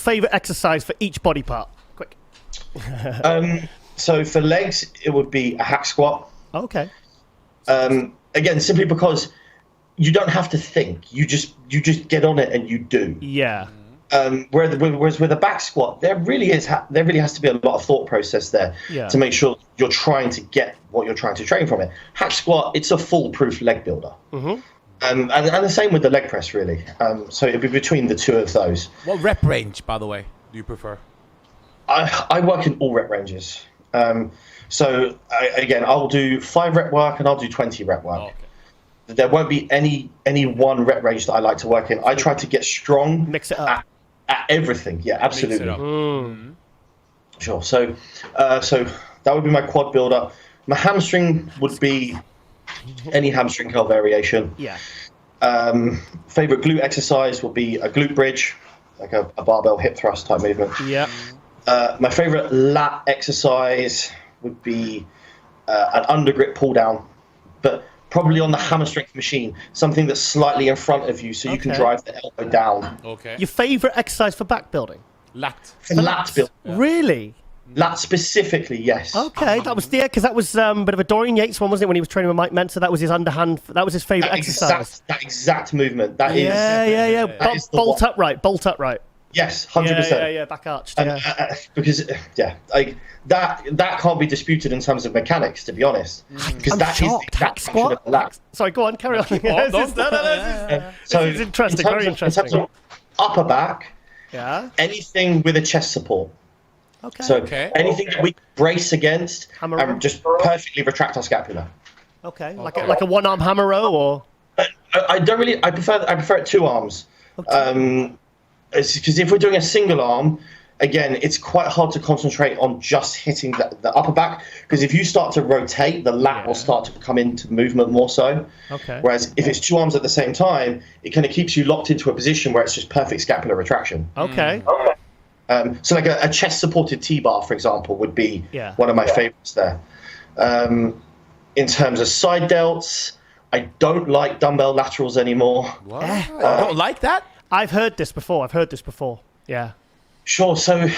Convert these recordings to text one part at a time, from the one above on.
favorite exercise for each body part? Quick. So for legs, it would be a hack squat. Okay. Again, simply because you don't have to think. You just get on it and you do. Yeah. Whereas with a back squat, there really has to be a lot of thought process there to make sure you're trying to get what you're trying to train from it. Hack squat, it's a foolproof leg builder. And the same with the leg press, really. So it'd be between the two of those. What rep range, by the way, do you prefer? I work in all rep ranges. So again, I'll do 5 rep work and I'll do 20 rep work. Okay. There won't be any one rep range that I like to work in. I try to get strong. Mix it up. At everything, yeah, absolutely. Sure. So that would be my quad builder. My hamstring would be any hamstring curl variation. Yeah. Favorite glute exercise will be a glute bridge, like a barbell hip thrust type movement. Yeah. My favorite lat exercise would be an undergrip pull down, but probably on the hammer strength machine, something that's slightly in front of you so you can drive the elbow down. Okay. Your favorite exercise for back building? Lat. Lat build. Yeah. Really? Lat specifically, yes. Okay, that was because that was a bit of a Dorian Yates one, wasn't it? When he was training with Mike Mentor, that was his underhand. That was his favorite exercise. That exact movement. That is. Yeah. Bolt upright. Yes, 100%. Yeah. Back arched. Yeah. Because that can't be disputed in terms of mechanics, to be honest. Because I'm shocked. Hack squat. Sorry, go on, carry on. So this is interesting. Very interesting. In terms of upper back, anything with a chest support. Okay. So anything that we brace against and just perfectly retract our scapula. Okay. Like a one-arm hammer row, or? I don't really. I prefer it 2 arms. Okay. Because if we're doing a single arm, again, it's quite hard to concentrate on just hitting the upper back, because if you start to rotate, the lat will start to come into movement more so. Okay. Whereas if it's 2 arms at the same time, it kind of keeps you locked into a position where it's just perfect scapular retraction. Okay. So like a chest-supported T-bar, for example, would be one of my favorites there. In terms of side delts, I don't like dumbbell laterals anymore. What? I don't like that? I've heard this before. Yeah. Sure. So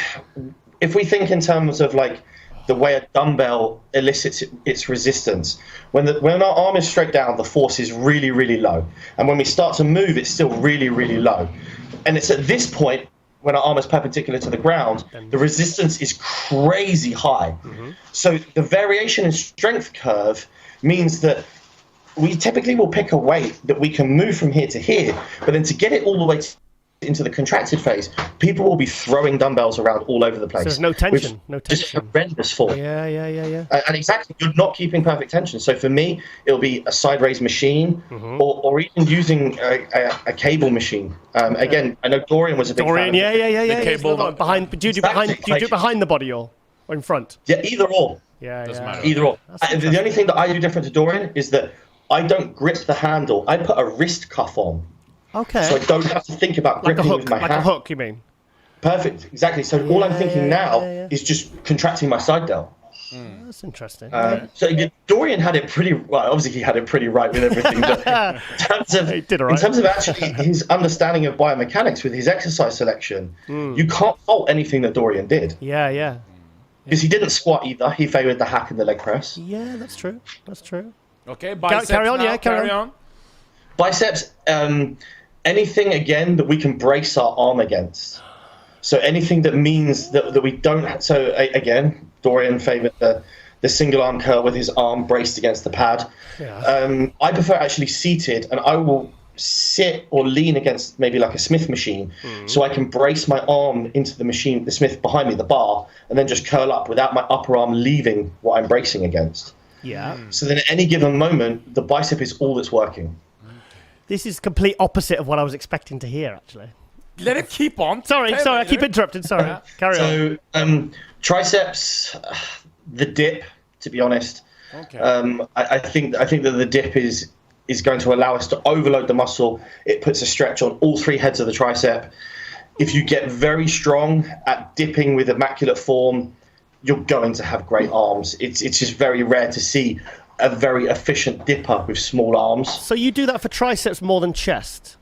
if we think in terms of like the way a dumbbell elicits its resistance, when our arm is straight down, the force is really, really low. And when we start to move, it's still really, really low. And it's at this point, when our arm is perpendicular to the ground, the resistance is crazy high. So the variation in strength curve means that we typically will pick a weight that we can move from here to here, but then to get it all the way into the contracted phase, people will be throwing dumbbells around all over the place. So there's no tension. Just horrendous form. Yeah. And exactly, you're not keeping perfect tension. So for me, it'll be a side raise machine, or even using a cable machine. Again, I know Dorian was a big fan. Yeah. The cable behind. Do you do it behind the body or in front? Yeah, either or. Doesn't matter. Either or. The only thing that I do different to Dorian is that I don't grip the handle. I put a wrist cuff on. Okay. So I don't have to think about gripping with my hand. Like a hook, you mean? Perfect. Exactly. So all I'm thinking now is just contracting my side delt. That's interesting. So Dorian had it pretty well. Obviously, he had it pretty right with everything. But in terms of actually his understanding of biomechanics with his exercise selection, you can't fault anything that Dorian did. Yeah. Because he didn't squat either. He favoured the hack and the leg press. Yeah, that's true. Okay, biceps carry on. now. Carry on. Biceps, anything, again, that we can brace our arm against. So anything that means that we don't... So, again, Dorian favoured the single arm curl with his arm braced against the pad. Yeah. I prefer actually seated, and I will sit or lean against maybe like a Smith machine, so I can brace my arm into the machine, the Smith behind me, the bar, and then just curl up without my upper arm leaving what I'm bracing against. Yeah. So then at any given moment, the bicep is all that's working. This is complete opposite of what I was expecting to hear, actually. Let it keep on. Sorry, I keep interrupting. Sorry. Carry on. So, triceps, the dip, to be honest. Okay. I think that the dip is going to allow us to overload the muscle. It puts a stretch on all 3 heads of the tricep. If you get very strong at dipping with immaculate form, you're going to have great arms. It's just very rare to see a very efficient dipper with small arms. So you do that for triceps more than chest?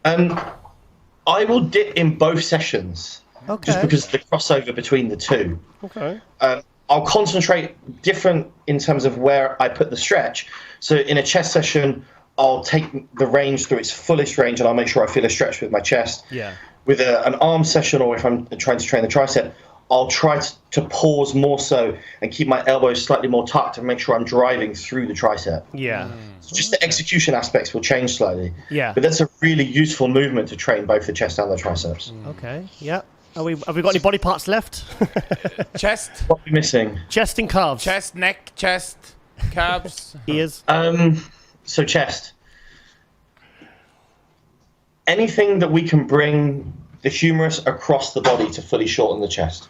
I will dip in both sessions. Okay. just because of the crossover between the two. Okay. I'll concentrate different in terms of where I put the stretch. So in a chest session, I'll take the range through its fullest range, and I'll make sure I feel a stretch with my chest. Yeah. With an arm session, or if I'm trying to train the tricep, I'll try to pause more so and keep my elbows slightly more tucked and make sure I'm driving through the tricep. Yeah. So just the execution aspects will change slightly. Yeah. But that's a really useful movement to train both the chest and the triceps. Okay. Yeah. Have we got any body parts left? Chest, What are we missing? Chest and calves. chest, neck, chest, calves. Ears. So chest. Anything that we can bring the humerus across the body to fully shorten the chest.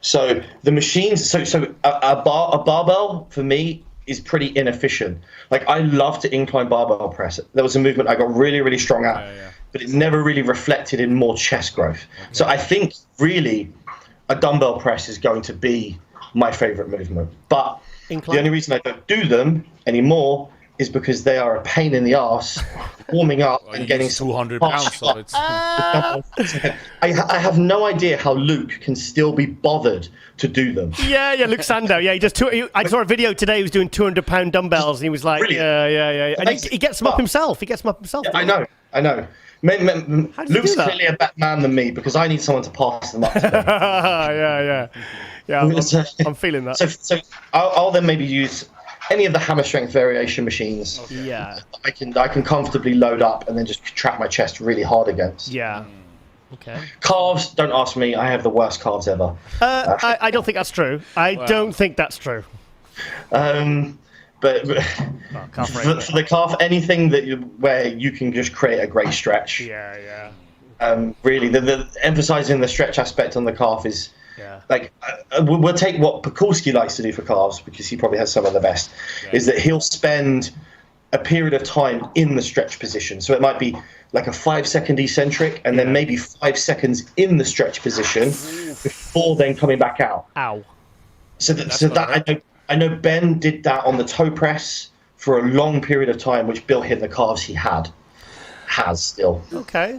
So the machines, so a barbell for me is pretty inefficient. Like I love to incline barbell press. There was a movement I got really, really strong at, but it never really reflected in more chest growth. Okay. So I think really a dumbbell press is going to be my favorite movement. But Incline. The only reason I don't do them anymore is because they are a pain in the ass, warming up and getting 200 pounds, so it's I have no idea how Luke can still be bothered to do them. Yeah, Luke Sandow. Yeah, he does. I saw a video today. He was doing 200-pound dumbbells, and he was like, Brilliant. yeah. And he gets them up himself. Yeah, I know. Luke's clearly a better man than me because I need someone to pass them up to. Yeah. I'm feeling that. So I'll then maybe use any of the hammer strength variation machines. Okay. Yeah. I can comfortably load up and then just trap my chest really hard against. Yeah. Okay. Calves, don't ask me. I have the worst calves ever. I don't think that's true. I don't think that's true. But Calf for the calf, anything where you can just create a great stretch. Yeah. Really, the emphasizing the stretch aspect on the calf is. Yeah. Like, we'll take what Pekulski likes to do for calves because he probably has some of the best, is that he'll spend a period of time in the stretch position. So it might be like a 5-second eccentric and then maybe 5 seconds in the stretch position before then coming back out. Ow. So that I know Ben did that on the toe press for a long period of time, which built him the calves he has still. Okay.